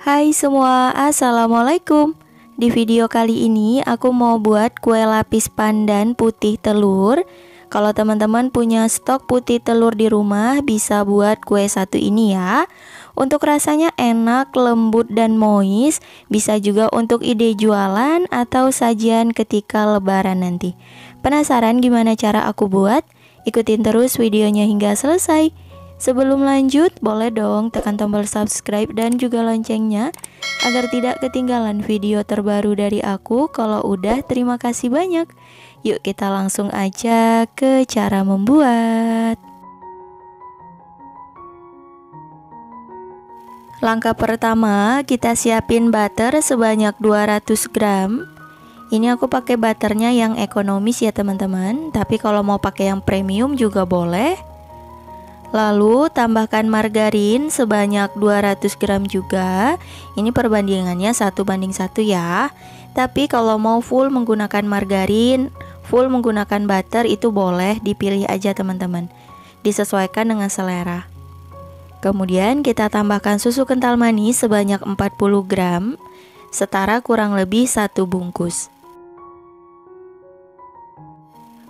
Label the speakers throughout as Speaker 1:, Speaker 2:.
Speaker 1: Hai semua, assalamualaikum. Di video kali ini aku mau buat kue lapis pandan putih telur. Kalau teman-teman punya stok putih telur di rumah, bisa buat kue satu ini ya. Untuk rasanya enak, lembut dan moist. Bisa juga untuk ide jualan atau sajian ketika lebaran nanti. Penasaran gimana cara aku buat? Ikutin terus videonya hingga selesai. Sebelum lanjut, boleh dong tekan tombol subscribe dan juga loncengnya agar tidak ketinggalan video terbaru dari aku. Kalau udah, terima kasih banyak. Yuk kita langsung aja ke cara membuat. Langkah pertama, kita siapin butter sebanyak 200 gram. Ini aku pakai butternya yang ekonomis ya teman-teman, tapi kalau mau pakai yang premium juga boleh. Lalu tambahkan margarin sebanyak 200 gram juga. Ini perbandingannya 1:1 ya. Tapi kalau mau full menggunakan margarin, full menggunakan butter itu boleh, dipilih aja teman-teman. Disesuaikan dengan selera. Kemudian kita tambahkan susu kental manis sebanyak 40 gram, setara kurang lebih 1 bungkus.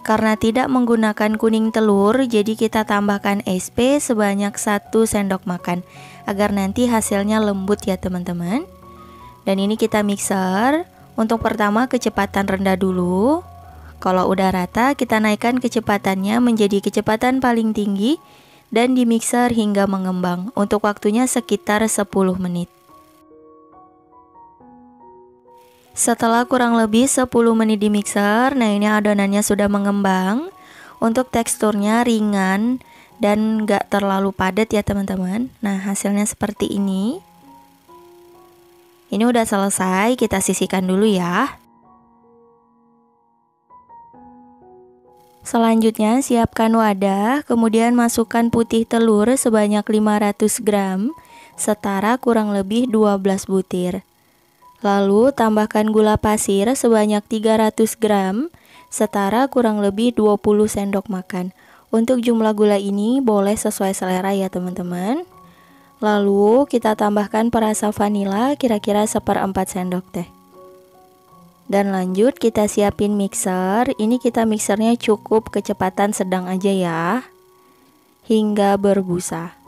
Speaker 1: Karena tidak menggunakan kuning telur, jadi kita tambahkan SP sebanyak 1 sendok makan agar nanti hasilnya lembut ya teman-teman. Dan ini kita mixer. Untuk pertama kecepatan rendah dulu. Kalau udah rata, kita naikkan kecepatannya menjadi kecepatan paling tinggi dan di mixer hingga mengembang. Untuk waktunya sekitar 10 menit. Setelah kurang lebih 10 menit di mixer, nah ini adonannya sudah mengembang. Untuk teksturnya ringan dan gak terlalu padat ya teman-teman. Nah hasilnya seperti ini. Ini udah selesai, kita sisihkan dulu ya. Selanjutnya siapkan wadah, kemudian masukkan putih telur sebanyak 500 gram, setara kurang lebih 12 butir. Lalu tambahkan gula pasir sebanyak 300 gram, setara kurang lebih 20 sendok makan. Untuk jumlah gula ini boleh sesuai selera ya teman-teman. Lalu kita tambahkan perasa vanila kira-kira 1/4 sendok teh. Dan lanjut kita siapin mixer. Ini kita mixernya cukup kecepatan sedang aja ya, hingga berbusa.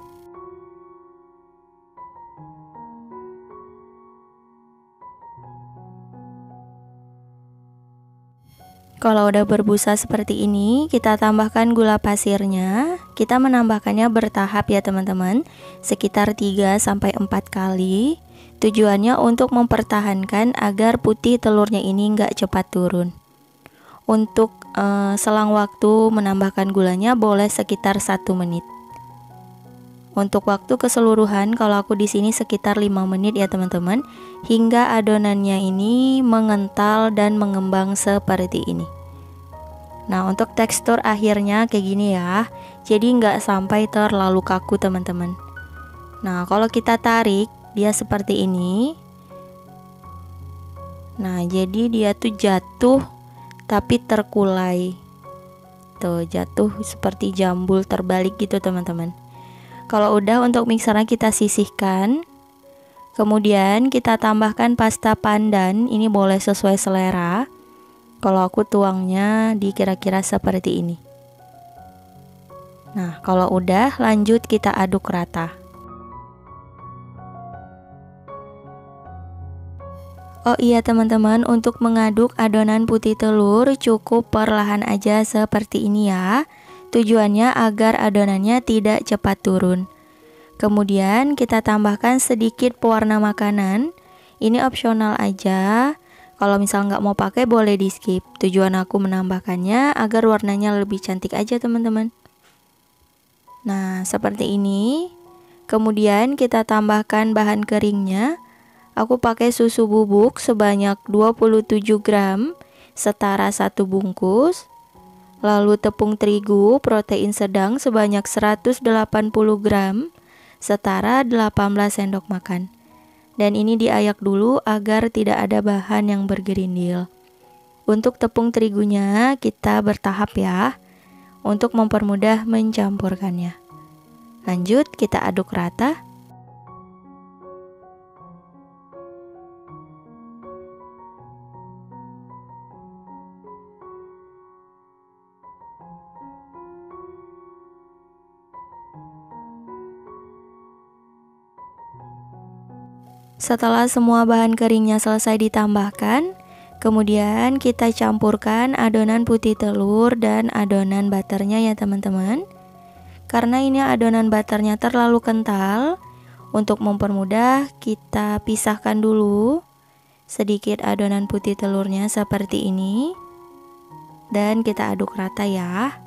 Speaker 1: Kalau udah berbusa seperti ini, kita tambahkan gula pasirnya. Kita menambahkannya bertahap ya teman-teman, sekitar 3-4 kali. Tujuannya untuk mempertahankan agar putih telurnya ini nggak cepat turun. Untuk selang waktu menambahkan gulanya boleh sekitar 1 menit. Untuk waktu keseluruhan, kalau aku di sini sekitar 5 menit ya teman-teman, hingga adonannya ini mengental dan mengembang seperti ini. Nah untuk tekstur akhirnya kayak gini ya, jadi nggak sampai terlalu kaku teman-teman. Nah kalau kita tarik, dia seperti ini. Nah jadi dia tuh jatuh tapi terkulai. Tuh jatuh seperti jambul terbalik gitu teman-teman. Kalau udah, untuk mixernya kita sisihkan. Kemudian kita tambahkan pasta pandan. Ini boleh sesuai selera. Kalau aku tuangnya di kira-kira seperti ini. Nah kalau udah, lanjut kita aduk rata. Oh iya teman-teman, untuk mengaduk adonan putih telur cukup perlahan aja seperti ini ya. Tujuannya agar adonannya tidak cepat turun. Kemudian kita tambahkan sedikit pewarna makanan. Ini opsional aja. Kalau misal nggak mau pakai boleh di skip. Tujuan aku menambahkannya agar warnanya lebih cantik aja teman-teman. Nah seperti ini. Kemudian kita tambahkan bahan keringnya. Aku pakai susu bubuk sebanyak 27 gram, setara 1 bungkus. Lalu tepung terigu protein sedang sebanyak 180 gram, setara 18 sendok makan. Dan ini diayak dulu agar tidak ada bahan yang bergerindil. Untuk tepung terigunya kita bertahap ya, untuk mempermudah mencampurkannya. Lanjut kita aduk rata. Setelah semua bahan keringnya selesai ditambahkan, kemudian kita campurkan adonan putih telur dan adonan butternya ya teman-teman. Karena ini adonan butternya terlalu kental, untuk mempermudah kita pisahkan dulu sedikit adonan putih telurnya seperti ini. Dan kita aduk rata ya.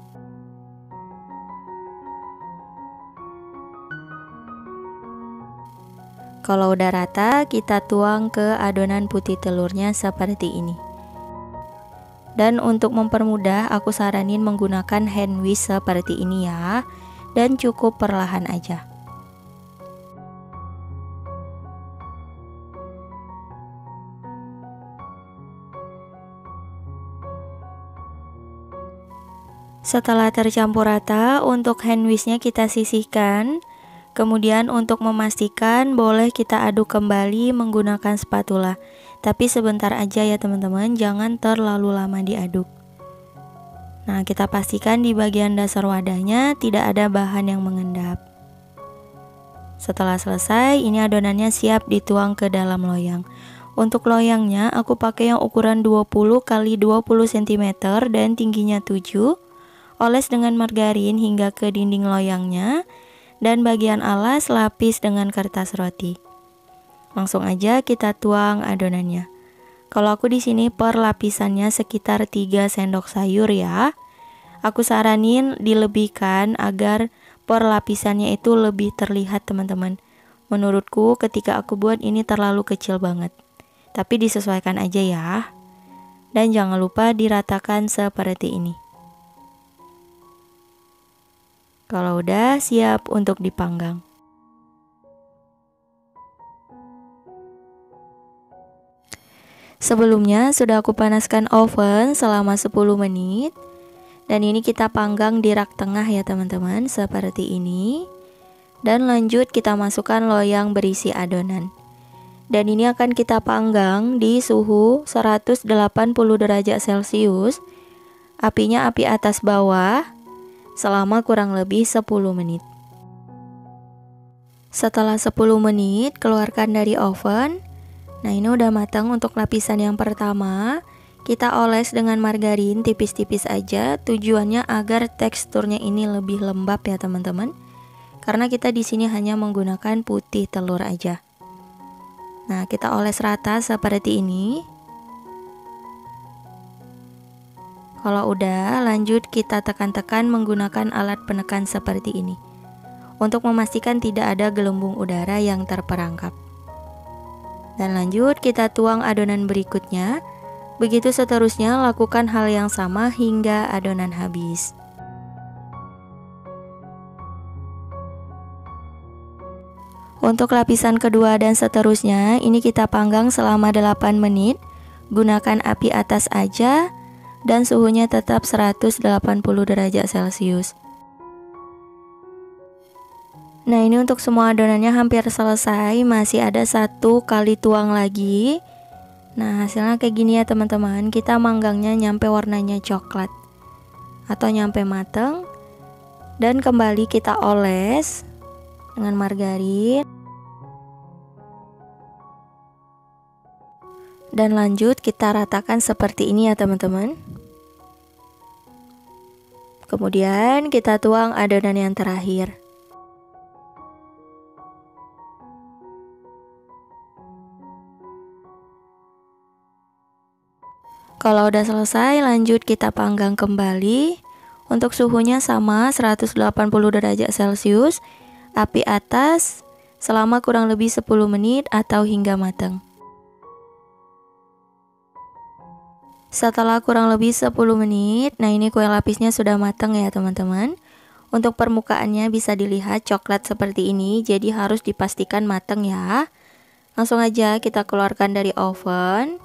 Speaker 1: Kalau udah rata, kita tuang ke adonan putih telurnya seperti ini. Dan untuk mempermudah, aku saranin menggunakan hand whisk seperti ini ya. Dan cukup perlahan aja. Setelah tercampur rata, untuk hand whisknya kita sisihkan. Kemudian untuk memastikan boleh kita aduk kembali menggunakan spatula. Tapi sebentar aja ya teman-teman, jangan terlalu lama diaduk. Nah, kita pastikan di bagian dasar wadahnya tidak ada bahan yang mengendap. Setelah selesai, ini adonannya siap dituang ke dalam loyang. Untuk loyangnya aku pakai yang ukuran 20 x 20 cm dan tingginya 7. Oles dengan margarin hingga ke dinding loyangnya. Dan bagian alas lapis dengan kertas roti. Langsung aja kita tuang adonannya. Kalau aku di sini per lapisannya sekitar 3 sendok sayur ya. Aku saranin dilebihkan agar per lapisannya itu lebih terlihat teman-teman. Menurutku ketika aku buat ini terlalu kecil banget. Tapi disesuaikan aja ya. Dan jangan lupa diratakan seperti ini. Kalau udah siap untuk dipanggang. Sebelumnya sudah aku panaskan oven selama 10 menit. Dan ini kita panggang di rak tengah ya teman-teman, seperti ini. Dan lanjut kita masukkan loyang berisi adonan. Dan ini akan kita panggang di suhu 180 derajat Celcius. Apinya api atas bawah. Selama kurang lebih 10 menit. Setelah 10 menit keluarkan dari oven. Nah, ini udah matang untuk lapisan yang pertama. Kita oles dengan margarin tipis-tipis aja, tujuannya agar teksturnya ini lebih lembab ya teman-teman. Karena kita di sini hanya menggunakan putih telur aja. Nah, kita oles rata seperti ini. Kalau udah, lanjut kita tekan-tekan menggunakan alat penekan seperti ini. Untuk memastikan tidak ada gelembung udara yang terperangkap. Dan lanjut kita tuang adonan berikutnya. Begitu seterusnya, lakukan hal yang sama hingga adonan habis. Untuk lapisan kedua dan seterusnya, ini kita panggang selama 8 menit. Gunakan api atas aja. Dan suhunya tetap 180 derajat Celcius. Nah, ini untuk semua adonannya hampir selesai. Masih ada 1 kali tuang lagi. Nah, hasilnya kayak gini ya teman-teman. Kita manggangnya nyampe warnanya coklat atau nyampe mateng. Dan kembali kita oles dengan margarin. Dan lanjut kita ratakan seperti ini ya teman-teman. Kemudian kita tuang adonan yang terakhir. Kalau udah selesai, lanjut kita panggang kembali. Untuk suhunya sama 180 derajat Celcius, api atas selama kurang lebih 10 menit atau hingga matang. Setelah kurang lebih 10 menit, nah ini kue lapisnya sudah matang ya teman-teman. Untuk permukaannya bisa dilihat coklat seperti ini, jadi harus dipastikan matang ya. Langsung aja kita keluarkan dari oven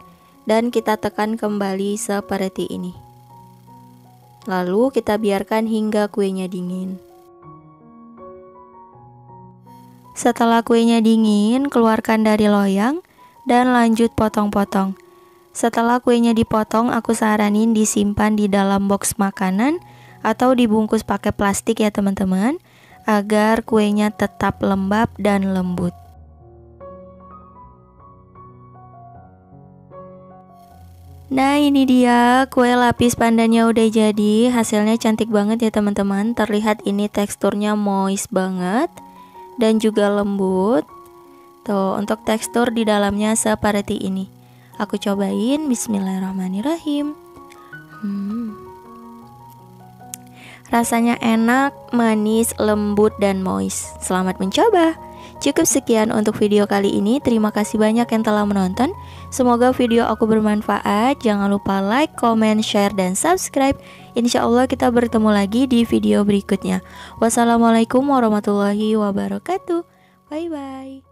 Speaker 1: dan kita tekan kembali seperti ini. Lalu kita biarkan hingga kuenya dingin. Setelah kuenya dingin, keluarkan dari loyang dan lanjut potong-potong. Setelah kuenya dipotong, aku saranin disimpan di dalam box makanan atau dibungkus pakai plastik ya teman-teman, agar kuenya tetap lembab dan lembut. Nah ini dia kue lapis pandannya udah jadi. Hasilnya cantik banget ya teman-teman. Terlihat ini teksturnya moist banget dan juga lembut. Tuh untuk tekstur di dalamnya seperti ini. Aku cobain, bismillahirrahmanirrahim. Rasanya enak, manis, lembut, dan moist. Selamat mencoba. Cukup sekian untuk video kali ini. Terima kasih banyak yang telah menonton. Semoga video aku bermanfaat. Jangan lupa like, comment, share, dan subscribe. Insya Allah kita bertemu lagi di video berikutnya. Wassalamualaikum warahmatullahi wabarakatuh. Bye bye.